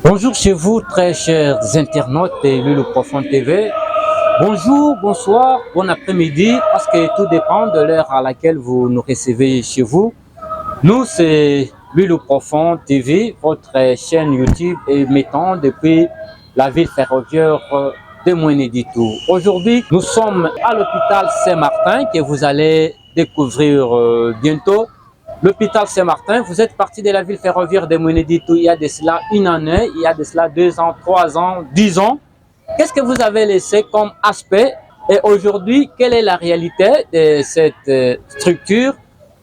Bonjour chez vous, très chers internautes de Lulu Profond TV. Bonjour, bonsoir, bon après-midi, parce que tout dépend de l'heure à laquelle vous nous recevez chez vous. Nous, c'est Lulu Profond TV, votre chaîne YouTube émettant depuis la ville ferroviaire de Mouénéditou. Aujourd'hui, nous sommes à l'hôpital Saint-Martin que vous allez découvrir bientôt. L'hôpital Saint-Martin, vous êtes parti de la ville ferroviaire de Mouénéditou il y a de cela une année, il y a de cela 2 ans, 3 ans, 10 ans. Qu'est-ce que vous avez laissé comme aspect et aujourd'hui, quelle est la réalité de cette structure?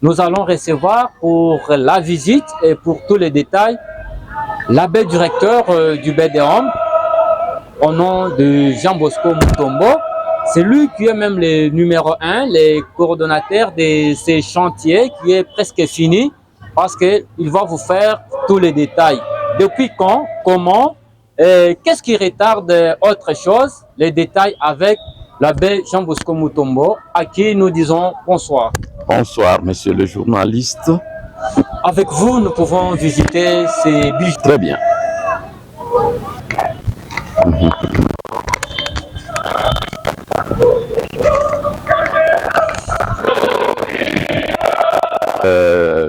Nous allons recevoir pour la visite et pour tous les détails l'abbé directeur du BDOM au nom de Jean Bosco Mutombo. C'est lui qui est même le numéro 1, le coordonnateur de ces chantiers qui est presque fini parce qu'il va vous faire tous les détails. Depuis quand, comment, qu'est-ce qui retarde autre chose, les détails avec l'abbé Jean Bosco Mutombo à qui nous disons bonsoir. Bonsoir, monsieur le journaliste. Avec vous, nous pouvons visiter ces bijoux. Très bien.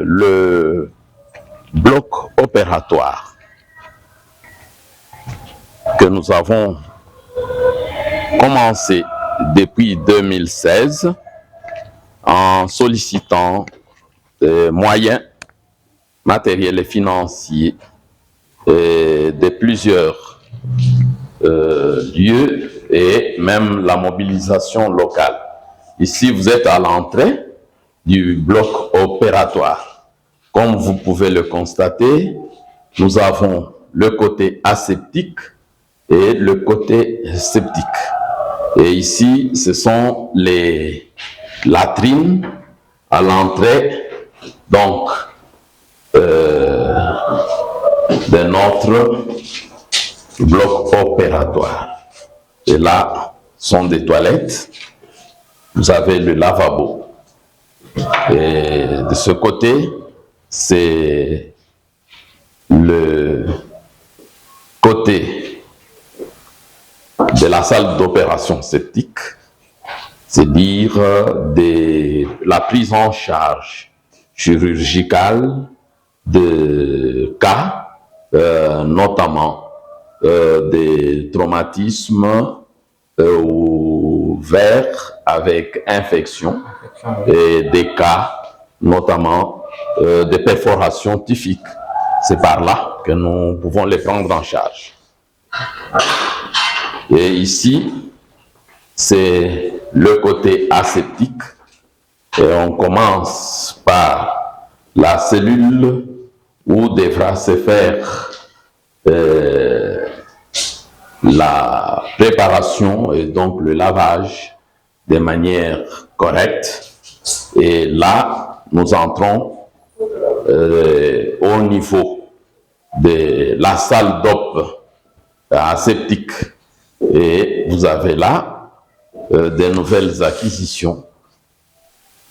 Le bloc opératoire que nous avons commencé depuis 2016 en sollicitant des moyens matériels et financiers de plusieurs lieux et même la mobilisation locale. Ici, vous êtes à l'entrée du bloc opératoire. Comme vous pouvez le constater, nous avons le côté aseptique et le côté septique. Et ici, ce sont les latrines à l'entrée donc de notre bloc opératoire. Et là sont des toilettes. Vous avez le lavabo. Et de ce côté, c'est le côté de la salle d'opération septique, c'est-à-dire la prise en charge chirurgicale de cas, notamment des traumatismes ouverts avec infection et des cas, notamment des perforations typhiques. C'est par là que nous pouvons les prendre en charge. Et ici, c'est le côté aseptique. Et on commence par la cellule où devra se faire la préparation et donc le lavage de manière correcte. Et là, nous entrons au niveau de la salle d'op aseptique. Et vous avez là des nouvelles acquisitions.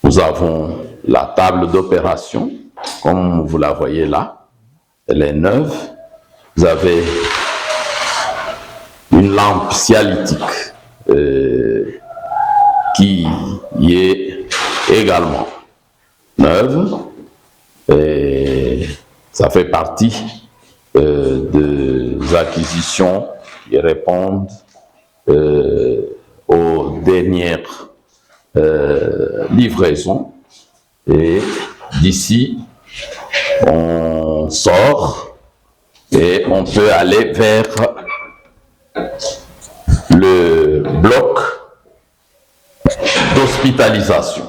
Nous avons la table d'opération, comme vous la voyez là. Elle est neuve. Vous avez une lampe cialytique qui est également neuve. Et ça fait partie des acquisitions qui répondent aux dernières livraisons. Et d'ici, on sort et on peut aller vers le bloc d'hospitalisation.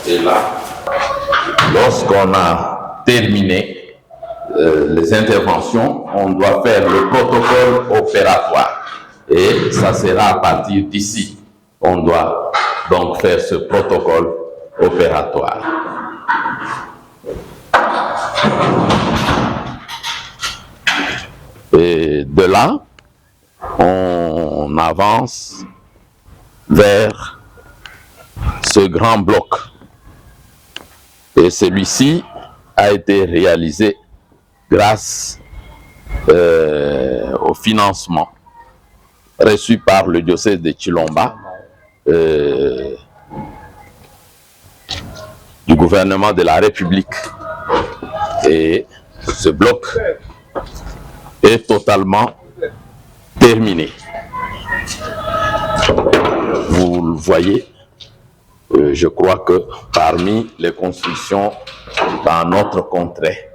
Et là, lorsqu'on a terminé les interventions, on doit faire le protocole opératoire. Et ça sera à partir d'ici. On doit donc faire ce protocole opératoire. Et de là, on avance vers ce grand bloc Et celui-ci a été réalisé grâce au financement reçu par le diocèse de Chilomba, du gouvernement de la République. Et ce bloc est totalement terminé. Vous le voyez, je crois que parmi les constructions dans notre contrée,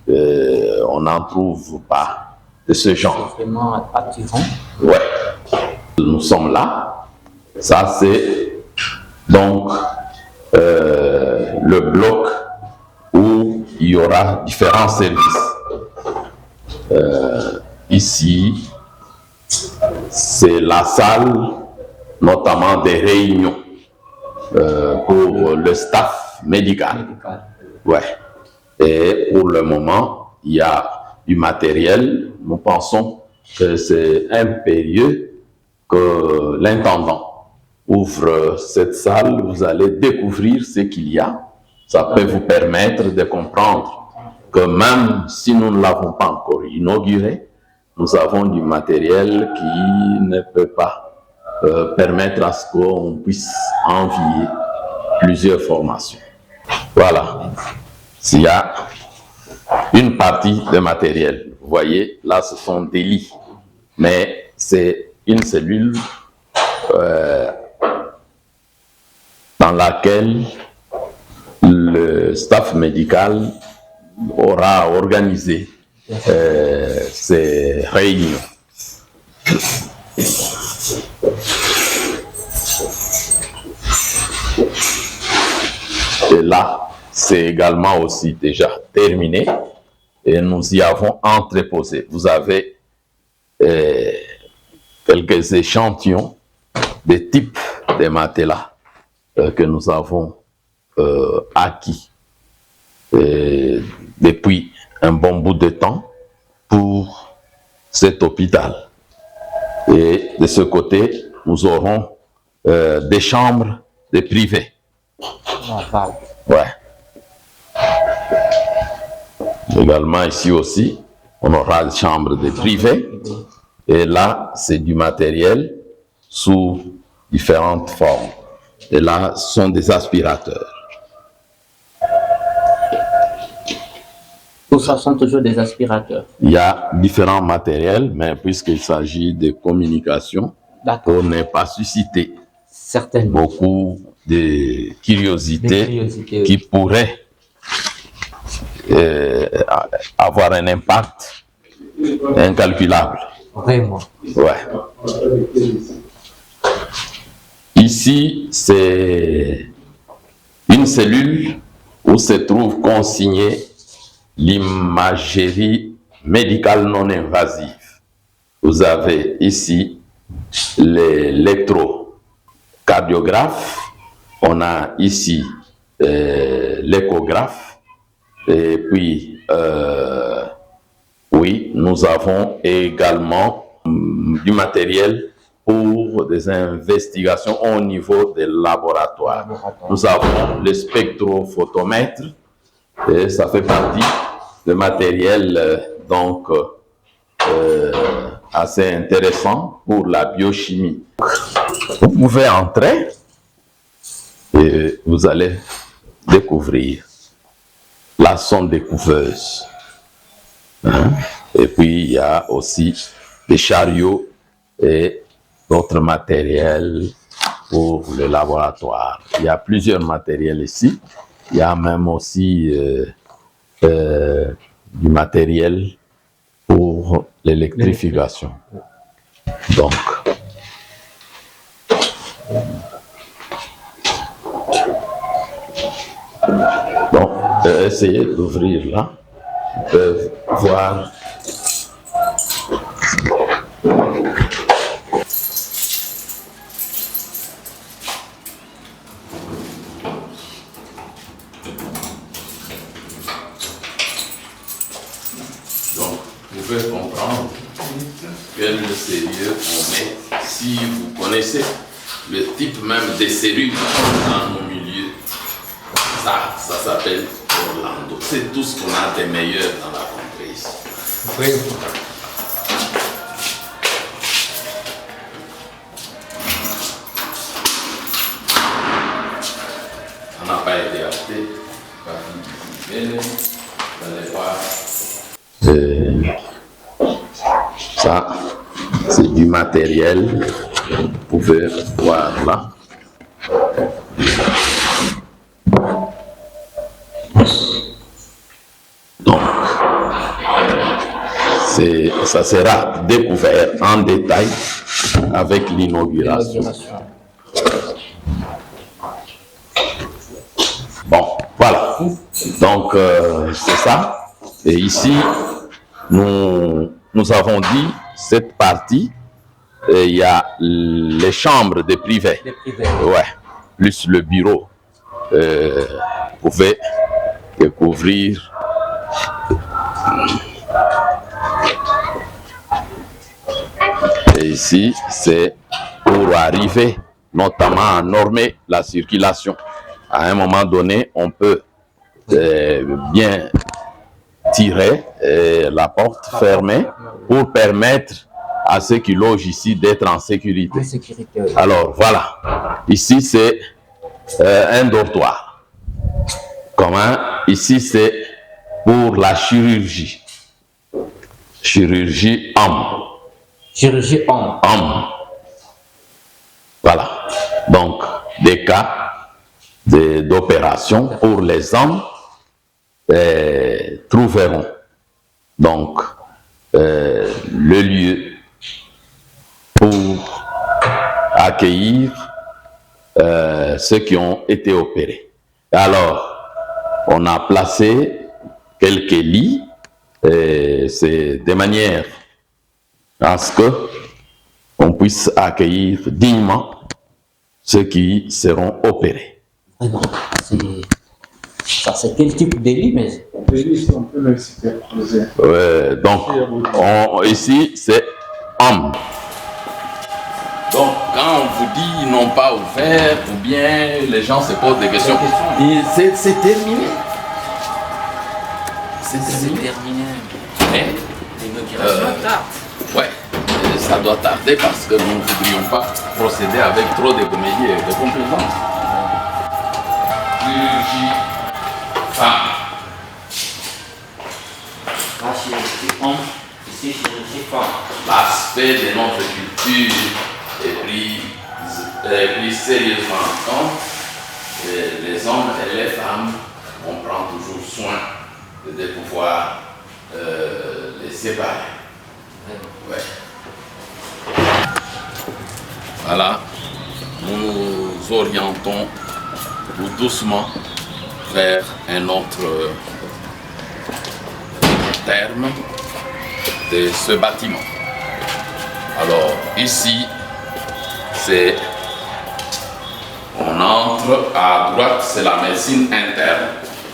on n'en trouve pas de ce genre. C'est vraiment attirant. Ouais, nous sommes là. Ça, c'est donc le bloc où il y aura différents services. Ici, c'est la salle, notamment des réunions pour le staff médical. Ouais. Et pour le moment, il y a du matériel. Nous pensons que c'est impérieux que l'intendant ouvre cette salle. Vous allez découvrir ce qu'il y a. Ça peut vous permettre de comprendre que même si nous ne l'avons pas encore inauguré, nous avons du matériel qui ne peut pas permettre à ce qu'on puisse envier plusieurs formations. Voilà. S'il y a une partie de matériel, vous voyez, là ce sont des lits, mais c'est une cellule dans laquelle le staff médical aura organisé ces réunions. Et là, c'est également aussi déjà terminé et nous y avons entreposé. Vous avez quelques échantillons des types de matelas que nous avons acquis depuis un bon bout de temps pour cet hôpital. Et de ce côté, nous aurons des chambres de privés. Ouais. Également ici aussi, on aura des chambres de privés. Et là, c'est du matériel sous différentes formes. Et là, ce sont des aspirateurs. Tout ça sont toujours des aspirateurs. Il y a différents matériels, mais puisqu'il s'agit de communication, pour ne pas susciter beaucoup de curiosités qui pourraient avoir un impact incalculable. Vraiment. Ouais. Ici, c'est une cellule où se trouve consignée l'imagerie médicale non invasive. Vous avez ici l'électrocardiographe, on a ici l'échographe, et puis oui, nous avons également du matériel pour des investigations au niveau des laboratoires. Nous avons le spectrophotomètre, et ça fait partie de matériel donc assez intéressant pour la biochimie. Vous pouvez entrer et vous allez découvrir la sonde découveuse. Et puis il y a aussi des chariots et d'autres matériels pour le laboratoire. Il y a plusieurs matériels ici. Il y a même aussi du matériel pour l'électrification. Donc, essayez d'ouvrir là. Vous pouvez voir. Donc, vous pouvez comprendre quel sérieux on met si vous connaissez le type même des cellules dans nos milieux. Ça s'appelle Orlando. C'est tout ce qu'on a de meilleur dans la contrée ici. Oui. On n'a pas été acheté par une. Vous allez voir. Ça, c'est du matériel. Vous pouvez voir là. Donc, ça sera découvert en détail avec l'inauguration. Bon, voilà. Donc, c'est ça. Et ici, nous avons dit cette partie, il y a les chambres des privés. Ouais, plus le bureau. Vous pouvez découvrir. Et ici, c'est pour arriver notamment à normer la circulation. À un moment donné, on peut bien tirer la porte fermée pour permettre à ceux qui logent ici d'être en sécurité. Alors voilà, ici c'est un dortoir commun. Ici c'est pour la chirurgie. Chirurgie homme. Chirurgie homme. Homme. Voilà. Donc des cas d'opération pour les hommes trouveront donc le lieu pour accueillir ceux qui ont été opérés. Alors, on a placé quelques lits, c'est de manière à ce que on puisse accueillir dignement ceux qui seront opérés. Vraiment, ça c'est quel type de lit, mais... On peut le superposer. Donc, ici, c'est homme. Donc, quand on vous dit ils n'ont pas ouvert, ou bien les gens se posent des questions, c'est terminé. C'est terminé. L'inauguration tarde. Ouais, ça doit tarder parce que nous ne voudrions pas procéder avec trop de comédie et de complaisance. Femme. Là, chirurgie homme, ici chirurgie femme. L'aspect de notre culture est pris sérieusement en compte. Et les hommes et les femmes, on prend toujours soin de pouvoir les séparer. Ouais. Voilà, nous nous orientons tout doucement vers un autre terme de ce bâtiment. Alors ici, c'est on entre à droite, c'est la médecine interne,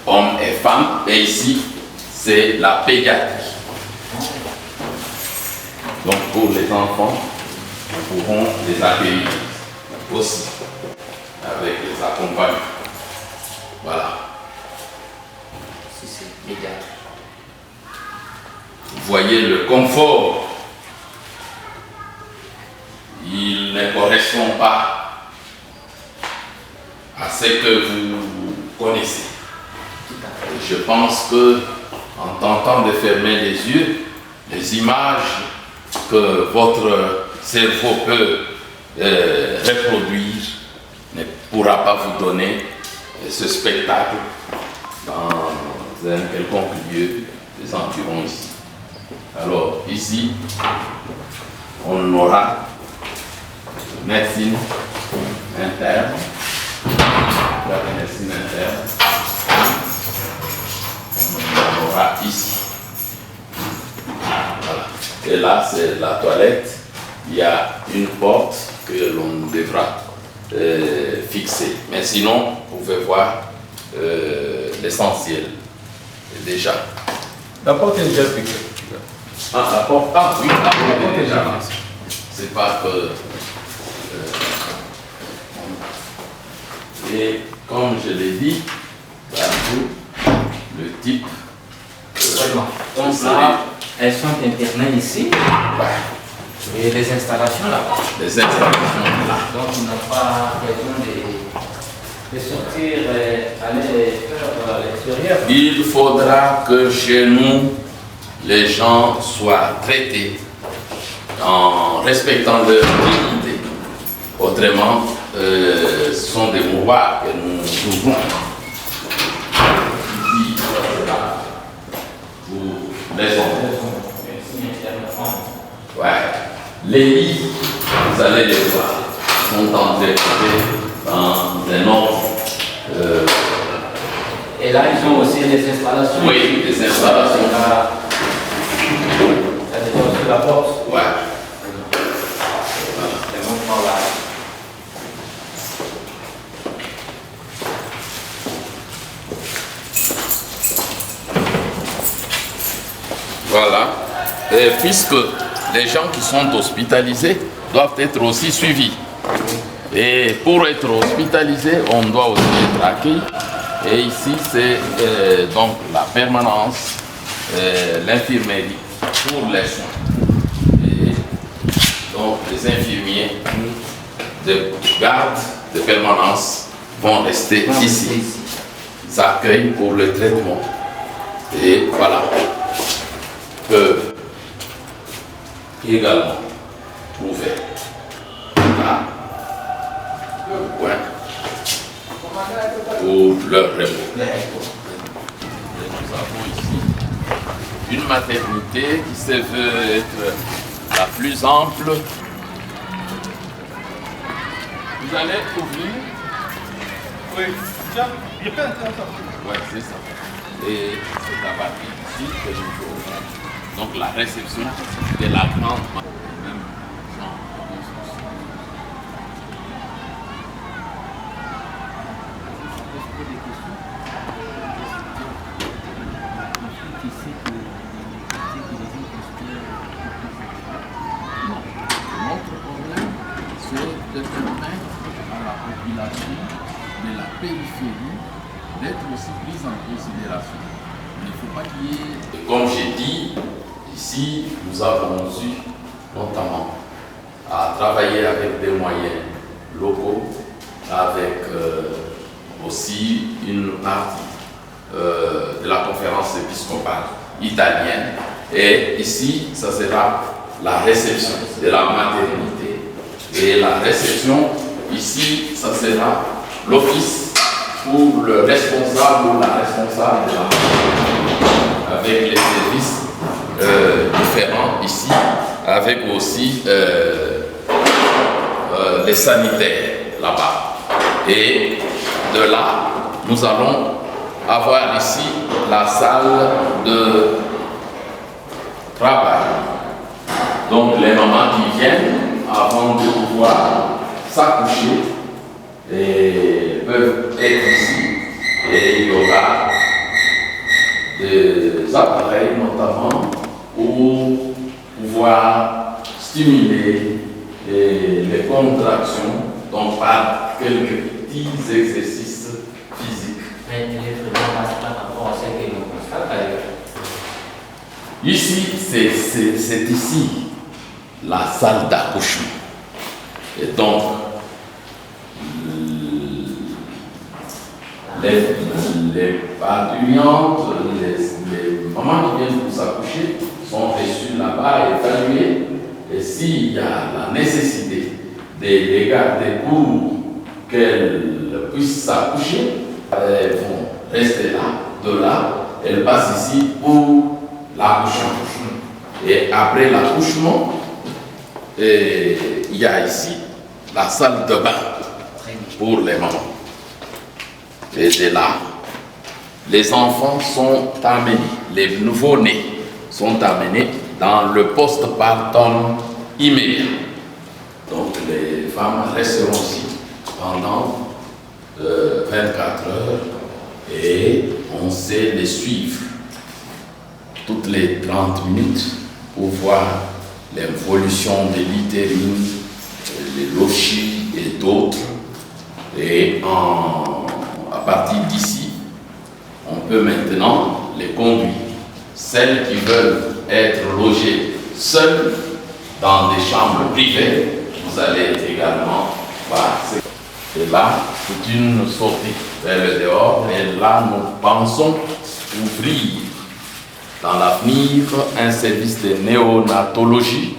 hommes et femmes, et ici, c'est la pédiatrie. Donc pour les enfants, nous pourrons les accueillir aussi avec les accompagnants. Voilà. Ici c'est pédiatre. Vous voyez le confort, il ne correspond pas à ce que vous connaissez. Je pense que en tentant de fermer les yeux, les images que votre cerveau peut reproduire ne pourra pas vous donner ce spectacle dans un quelconque lieu des environs ici. Alors ici, on aura médecine interne, la médecine interne, on aura ici. Voilà. Et là, c'est la toilette. Il y a une porte que l'on devra fixer. Mais sinon, vous pouvez voir l'essentiel déjà. La porte est déjà fixée. Ah, la porte, ah oui, la porte est déjà là. C'est pas que... et comme je l'ai dit, Voilà le type. Vraiment. Donc là, elles sont internées ici. Ouais. Et les installations là-bas. Les installations là. Donc on n'a pas besoin de sortir, aller faire à l'extérieur. Il faudra que chez nous, les gens soient traités en respectant leur dignité. Autrement, ce sont des mouroirs que nous ouvrons. Pour les enfants. Ouais. Les lits, vous allez les voir, sont entrés dans un ordre. Et là, ils ont aussi les installations. Oui, des installations. Là, ça déjà aussi la porte. Ouais. Les mouvements là. Voilà. Et puisque les gens qui sont hospitalisés doivent être aussi suivis. Et pour être hospitalisé, on doit aussi être accueilli. Et ici, c'est donc la permanence, l'infirmerie pour les soins. Et donc, les infirmiers de garde, de permanence vont rester ici. Ils accueillent pour le traitement. Et voilà. Peuvent également trouver là le coin pour leur repos. Et nous avons ici une maternité qui se veut être la plus ample. Vous allez ouvrir? Oui. Tiens, il n'y a pas d'intérêt. Oui, c'est ça. Et c'est à partir d'ici que nous aurons donc la réception de la grande même genre de construction. Notre problème, c'est de permettre à la population de la périphérie d'être aussi prise en considération. Il ne faut pas qu'il y ait... Comme j'ai dit, ici, nous avons eu notamment à travailler avec des moyens locaux, avec aussi une partie de la conférence épiscopale italienne. Et ici, ça sera la réception de la maternité. Et la réception, ici, ça sera l'office pour le responsable ou la responsable de la maternité, avec les services différents ici, avec aussi les sanitaires là-bas. Et de là, nous allons avoir ici la salle de travail. Donc les mamans qui viennent avant de pouvoir s'accoucher et peuvent être ici. Et il y aura des appareils notamment pour pouvoir stimuler les contractions, donc par quelques petits exercices physiques. Mais il est vraiment par rapport à ce que l'on constate d'ailleurs. Ici, c'est ici la salle d'accouchement. Et donc, les parturientes, les mamans qui viennent pour s'accoucher sont reçues là-bas, évaluées. Et s'il y a la nécessité de garder pour qu'elles puissent s'accoucher, elles vont rester là. De là, elles passent ici pour l'accouchement. Et après l'accouchement, il y a ici la salle de bain pour les mamans. Et de là, les enfants sont amenés, les nouveau-nés sont amenés dans le postpartum immédiat. Donc les femmes resteront ici pendant 24 heures et on sait les suivre toutes les 30 minutes pour voir l'évolution de l'utérine, les lochis et d'autres. Et à partir d'ici, on peut maintenant les conduire. Celles qui veulent être logées seules dans des chambres privées, vous allez également voir. Et là, c'est une sortie vers le dehors. Et là, nous pensons ouvrir dans l'avenir un service de néonatologie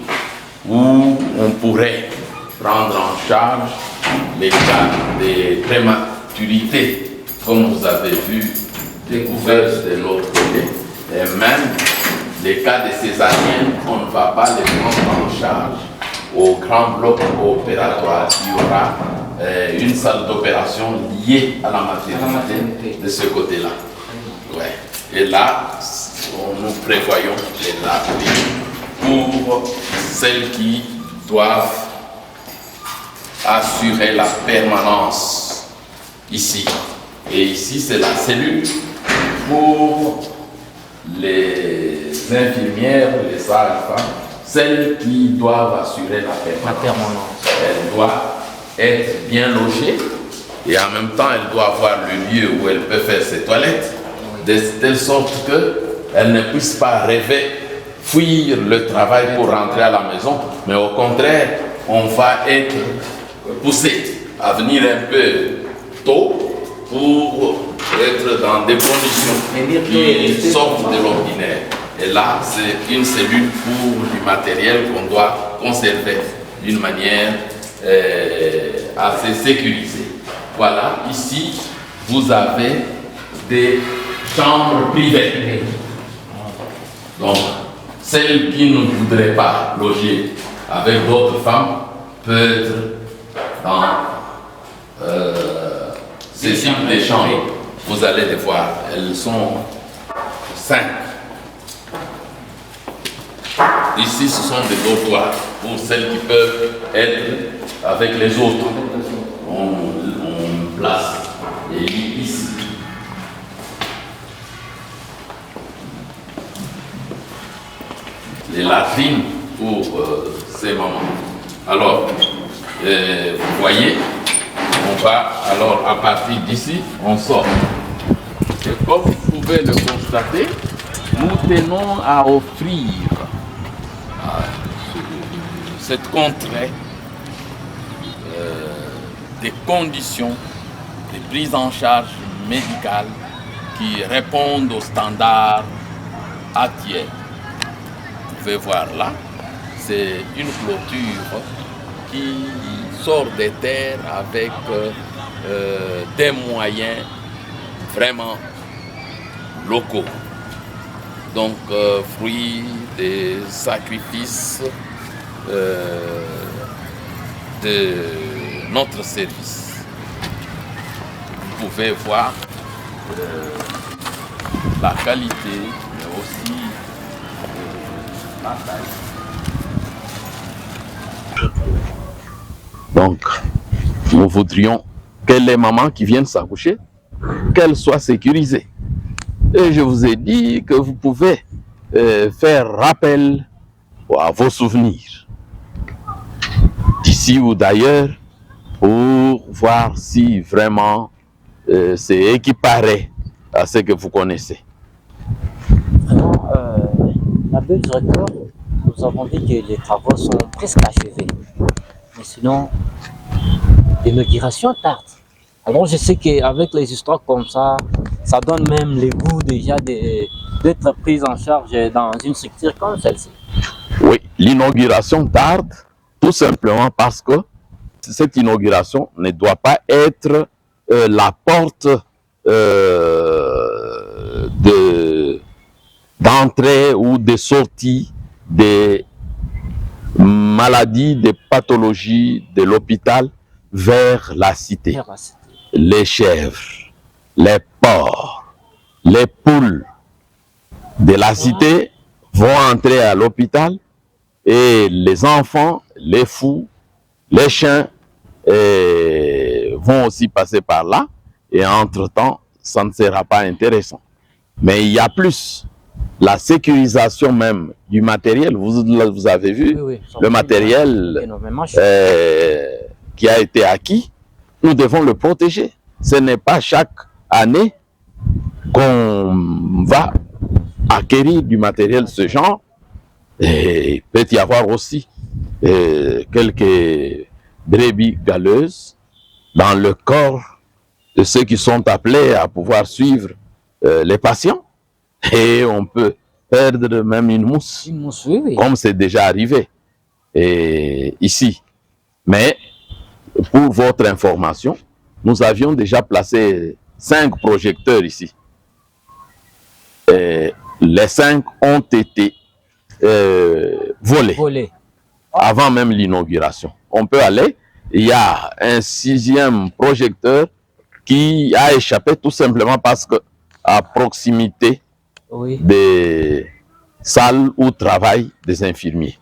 où on pourrait prendre en charge les cas de prématurité, comme vous avez vu, découverts de l'autre côté, et même les cas de césarienne, on ne va pas les prendre en charge au grand bloc opératoire. Il y aura une salle d'opération liée à la maternité de ce côté-là. Ouais. Et là, nous prévoyons les pour celles qui doivent assurer la permanence ici. Et ici, c'est la cellule pour les infirmières, les sages-femmes, celles qui doivent assurer la permanence. Elle doit être bien logée et en même temps, elle doit avoir le lieu où elle peut faire ses toilettes, de telle sorte qu'elle ne puisse pas rêver, fuir le travail pour rentrer à la maison, mais au contraire, on va être poussé à venir un peu tôt pour être dans des conditions qui sortent de l'ordinaire. Et là, c'est une cellule pour du matériel qu'on doit conserver d'une manière assez sécurisée. Voilà, ici, vous avez des chambres privées. Donc, celles qui ne voudraient pas loger avec d'autres femmes peuvent être dans ces types de chambres. Vous allez les voir, elles sont 5. Ici, ce sont des dortoirs pour celles qui peuvent être avec les autres. On place les lits ici. Les latrines pour ces mamans. Alors, vous voyez, on va, alors à partir d'ici, on sort. Et comme vous pouvez le constater, nous tenons à offrir à cette contrée des conditions de prise en charge médicale qui répondent aux standards actuels. Vous pouvez voir là, c'est une clôture qui sort des terres avec des moyens vraiment locaux. Donc, fruit des sacrifices de notre service. Vous pouvez voir la qualité, mais aussi la taille. Donc, nous voudrions que les mamans qui viennent s'accoucher, qu'elles soient sécurisées. Et je vous ai dit que vous pouvez faire rappel à vos souvenirs, d'ici ou d'ailleurs, pour voir si vraiment c'est équiparé à ce que vous connaissez. Vraiment, l'abbé du recteur, nous avons dit que les travaux sont presque achevés. Mais sinon, l'inauguration tarde. Alors je sais qu'avec les histoires comme ça donne même le goût déjà d'être prise en charge dans une structure comme celle-ci. Oui, l'inauguration tarde tout simplement parce que cette inauguration ne doit pas être la porte d'entrée ou de sortie des maladies, des pathologies de l'hôpital vers la cité. Les chèvres, les porcs, les poules de la cité vont entrer à l'hôpital et les enfants, les fous, les chiens vont aussi passer par là et entre-temps, ça ne sera pas intéressant. Mais il y a plus. La sécurisation même du matériel, vous avez vu, oui, le matériel qui a été acquis, nous devons le protéger. Ce n'est pas chaque année qu'on va acquérir du matériel de ce genre, et il peut y avoir aussi quelques brebis galeuses dans le corps de ceux qui sont appelés à pouvoir suivre les patients. Et on peut perdre même une mousse, Oui, oui. comme c'est déjà arrivé ici. Mais pour votre information, nous avions déjà placé 5 projecteurs ici. Et les 5 ont été volés Volé. avant même l'inauguration. On peut aller, il y a un 6e projecteur qui a échappé tout simplement parce que à proximité Oui. des salles où travaillent des infirmiers.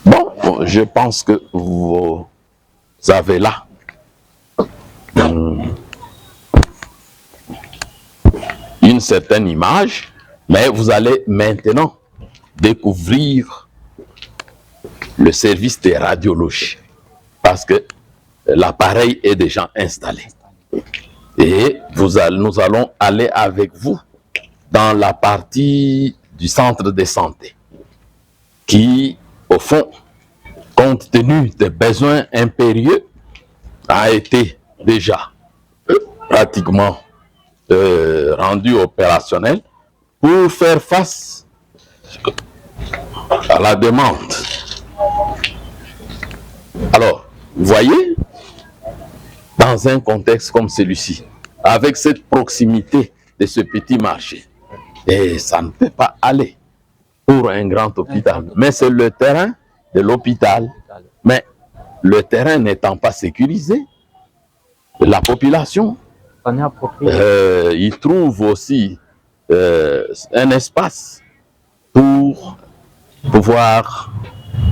Bon, je pense que vous avez là une certaine image, mais vous allez maintenant découvrir le service de radiologie parce que l'appareil est déjà installé. Et nous allons aller avec vous dans la partie du centre de santé qui, au fond, compte tenu des besoins impérieux, a été déjà pratiquement rendu opérationnel pour faire face à la demande. Alors, vous voyez, dans un contexte comme celui-ci, avec cette proximité de ce petit marché, et ça ne peut pas aller pour un grand hôpital. Mais c'est le terrain de l'hôpital. Mais le terrain n'étant pas sécurisé, la population il trouve aussi un espace pour pouvoir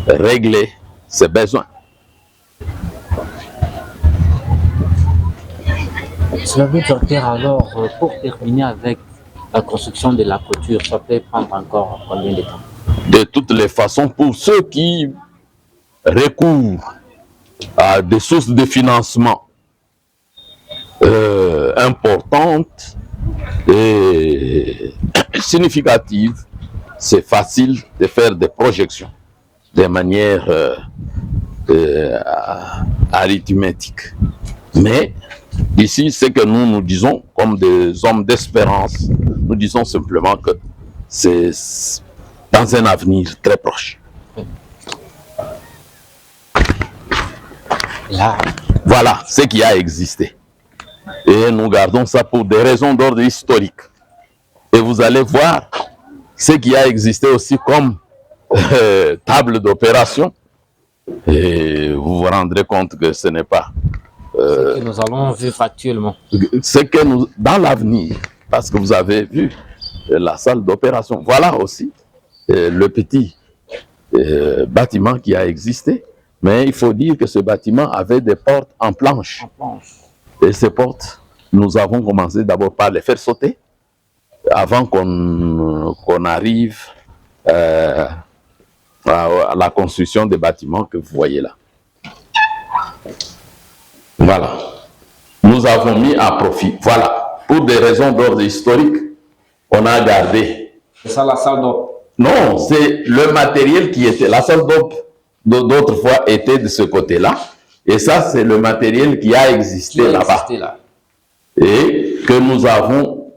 régler ses besoins. Cela veut dire alors, pour terminer avec la construction de la clôture, ça peut prendre encore combien de temps? De toutes les façons, pour ceux qui recourent à des sources de financement importantes et significatives, c'est facile de faire des projections de manière arithmétique. Mais ici, ce que nous disons, comme des hommes d'espérance, nous disons simplement que c'est dans un avenir très proche. Là. Voilà ce qui a existé. Et nous gardons ça pour des raisons d'ordre historique. Et vous allez voir ce qui a existé aussi comme table d'opération. Et vous vous rendrez compte que ce n'est pas ce que nous allons vivre actuellement. C'est que nous, dans l'avenir, parce que vous avez vu la salle d'opération, voilà aussi le petit bâtiment qui a existé. Mais il faut dire que ce bâtiment avait des portes en planche. Et ces portes, nous avons commencé d'abord par les faire sauter avant qu'on arrive à la construction des bâtiments que vous voyez là. Voilà. Nous avons mis à profit. Voilà. Pour des raisons d'ordre historique, on a gardé. C'est ça la salle d'op? Non, c'est le matériel qui était. La salle d'op d'autrefois était de ce côté-là. Et ça, c'est le matériel qui a existé là-bas. Et que nous avons,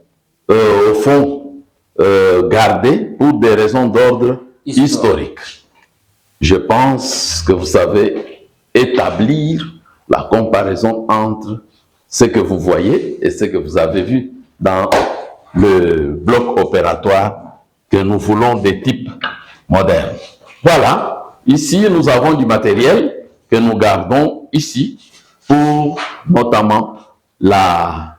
au fond, gardé pour des raisons d'ordre historique. Je pense que vous savez établir la comparaison entre ce que vous voyez et ce que vous avez vu dans le bloc opératoire que nous voulons des types modernes. Voilà. Ici, nous avons du matériel que nous gardons ici pour notamment la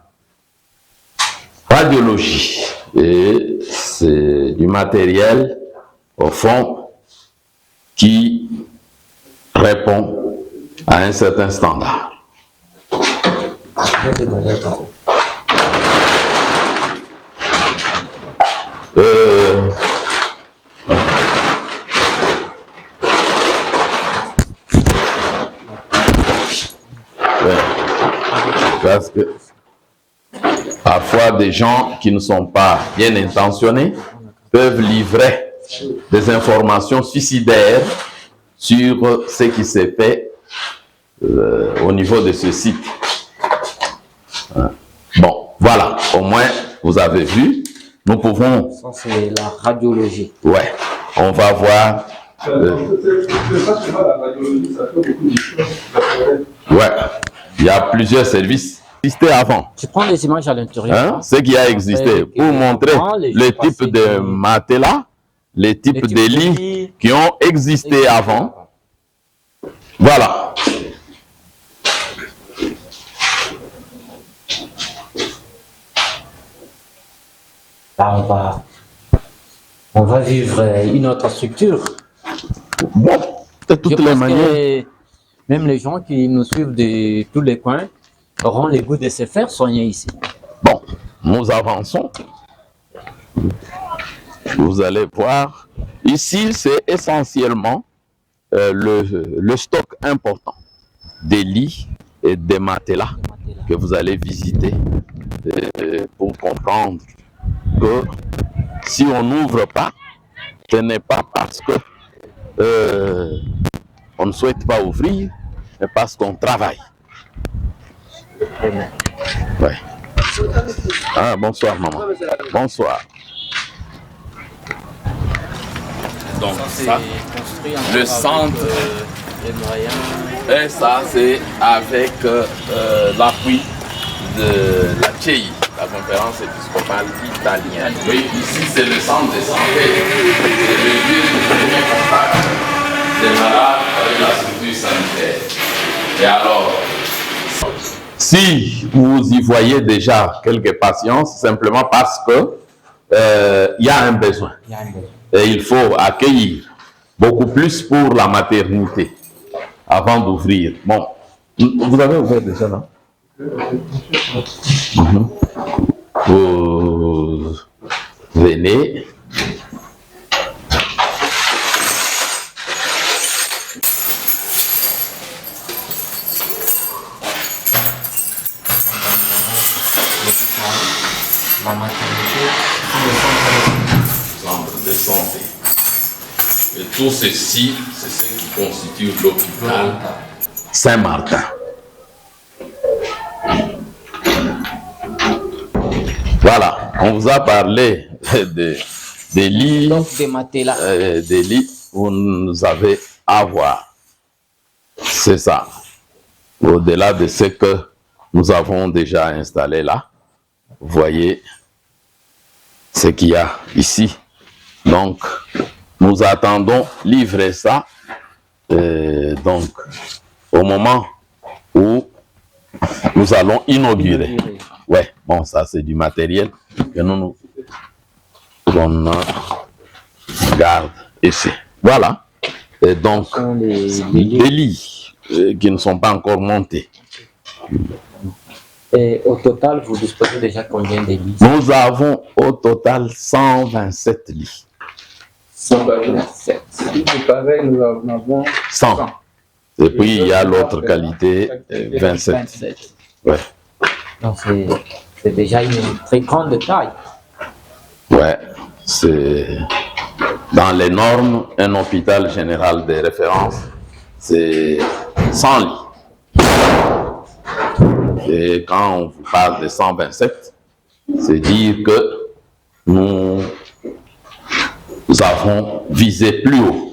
radiologie. Et c'est du matériel, au fond, qui répond à un certain standard. Parce que Parfois, des gens qui ne sont pas bien intentionnés peuvent livrer des informations suicidaires sur ce qui s'est fait au niveau de ce site. Bon, voilà, au moins, vous avez vu. Nous pouvons... Ça, c'est la radiologie. Ouais, on va voir... Ouais, il y a plusieurs services existés avant. Tu prends les images à l'intérieur. Hein? Ce qui a existé pour montrer le type de matelas, les types de lits qui ont existé avant. Voilà. Là, on va vivre une autre structure. Bon, de toutes les manières. Que même les gens qui nous suivent de tous les coins auront le goût de se faire soigner ici. Bon, nous avançons. Vous allez voir. Ici, c'est essentiellement le stock important des lits et des matelas que vous allez visiter pour comprendre que si on n'ouvre pas, ce n'est pas parce que on ne souhaite pas ouvrir, mais parce qu'on travaille. Ouais. Ah, bonsoir maman. Bonsoir. Donc ça, le centre, les moyens. et ça c'est avec l'appui de la CEI, la conférence épiscopale italienne. Oui, ici c'est le centre de santé. C'est le lieu de premier contact des malades avec la structure sanitaire. Et alors, si vous y voyez déjà quelques patients, c'est simplement parce que il y a un besoin. Et il faut accueillir beaucoup plus pour la maternité avant d'ouvrir. Bon, vous avez ouvert déjà, non? Vous venez. La maternité, Centre de santé. Et tout ceci, c'est ce qui constitue l'hôpital Saint-Martin. Voilà, on vous a parlé des lits, donc des matelas. des lits où vous avez à voir. C'est ça. Au-delà de ce que nous avons déjà installé là, vous voyez ce qu'il y a ici. Donc, nous attendons livrer ça. Donc, au moment où nous allons inaugurer. Ouais, bon, ça c'est du matériel que nous garde ici. Voilà. Et donc, les des lits qui ne sont pas encore montés. Et au total, vous disposez déjà combien de lits? Nous avons au total 127 lits. 127. Pareil, nous en avons 100. Et puis il y a l'autre qualité, 27. Ouais. Donc c'est déjà une très grande taille. Ouais, c'est dans les normes, un hôpital général de référence, c'est 100 lits. Et quand on vous parle de 127, c'est dire que nous avons visé plus haut.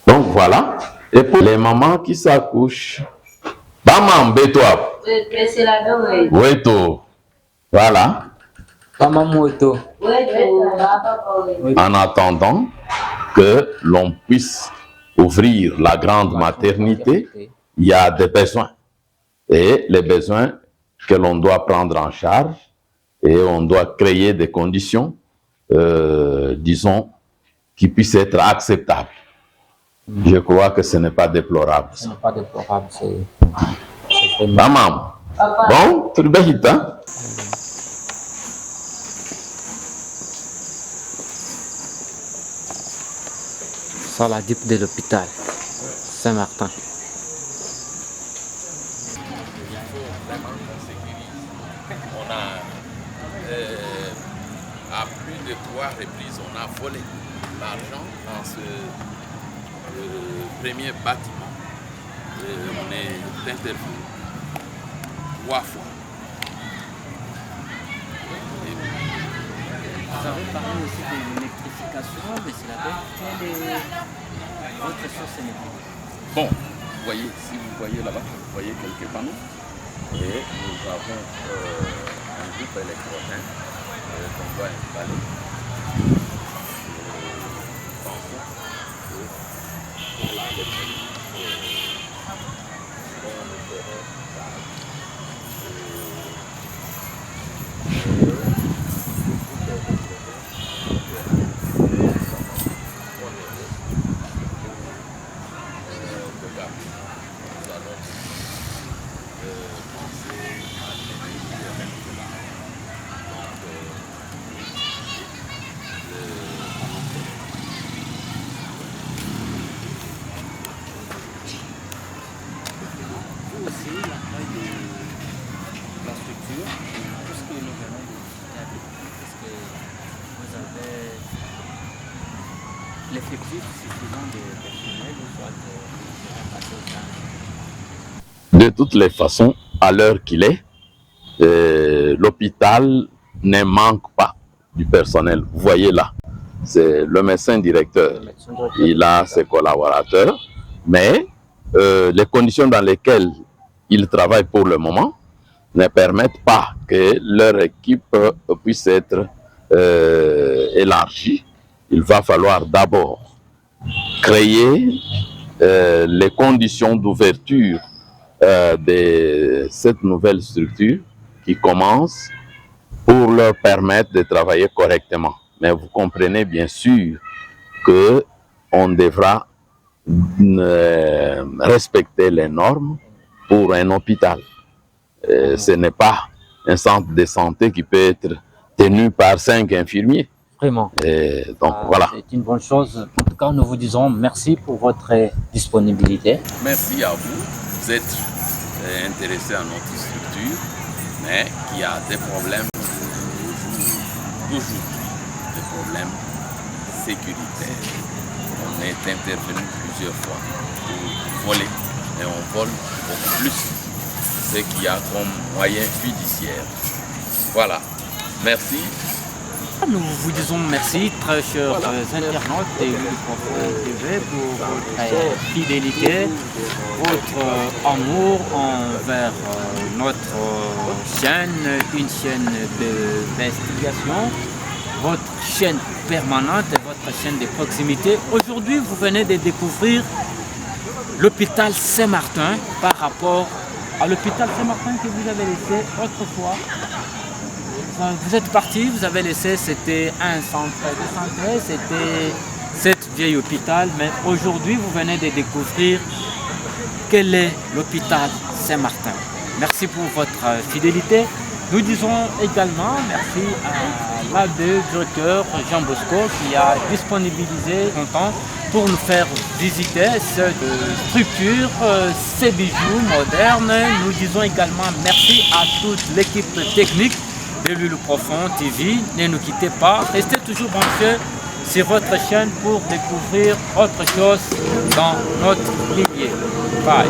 Donc voilà. Et pour les mamans qui s'accouchent, Bamam Betouap. Weto. Voilà. Pamamoto. En attendant que l'on puisse ouvrir la grande maternité, il y a des besoins. Et les besoins que l'on doit prendre en charge, et on doit créer des conditions, disons, qui puissent être acceptables. Je crois que ce n'est pas déplorable. Ce n'est pas déplorable, c'est Maman. Bon, tu le béhit, hein? ça la dip de l'hôpital Saint-Martin. l'entreprise, on a volé l'argent dans ce premier bâtiment. Et on est intervenu 3 fois. Vous avez parlé aussi de l'électrification, mais c'est la quelle est votre source énergétique? Bon, vous voyez, si vous voyez là-bas, vous voyez quelques panneaux. Et nous avons un groupe électrogène qu'on doit installer. Aussi la taille de la structure, tout ce que nous venons de discuter, est-ce que vous avez l'effectif suffisant de personnel ou soit passer au temps? De toutes les façons, à l'heure qu'il est, l'hôpital ne manque pas du personnel. Vous voyez là, c'est le médecin directeur. Il a ses collaborateurs, mais les conditions dans lesquelles ils travaillent pour le moment ne permettent pas que leur équipe puisse être élargie. Il va falloir d'abord créer les conditions d'ouverture de cette nouvelle structure qui commence pour leur permettre de travailler correctement. Mais vous comprenez bien sûr que on devra respecter les normes pour un hôpital. Ce n'est pas un centre de santé qui peut être tenu par 5 infirmiers. Vraiment. Et donc voilà. C'est une bonne chose. En tout cas, nous vous disons merci pour votre disponibilité. Merci à vous. Vous êtes intéressé à notre structure, mais qui a des problèmes toujours des problèmes sécuritaires. On est intervenu plusieurs fois pour voler, et on vole beaucoup plus ce qu'il y a comme moyen judiciaire. Voilà. Merci. Nous vous disons merci, très chers internautes de Profond TV, pour votre fidélité, votre amour envers notre chaîne, une chaîne d'investigation, votre chaîne permanente, votre chaîne de proximité. Aujourd'hui, vous venez de découvrir l'hôpital Saint-Martin par rapport à l'hôpital Saint-Martin que vous avez laissé autrefois. Vous êtes parti, vous avez laissé, c'était un centre de santé, c'était cet vieil hôpital, mais aujourd'hui vous venez de découvrir quel est l'hôpital Saint-Martin. Merci pour votre fidélité. Nous disons également merci à l'abbé directeur Jean Bosco qui a disponibilisé son temps pour nous faire visiter cette structure, ces bijoux modernes. Nous disons également merci à toute l'équipe technique de Lulu Profond TV. Ne nous quittez pas, restez toujours branchés sur votre chaîne pour découvrir autre chose dans notre lignée. Bye.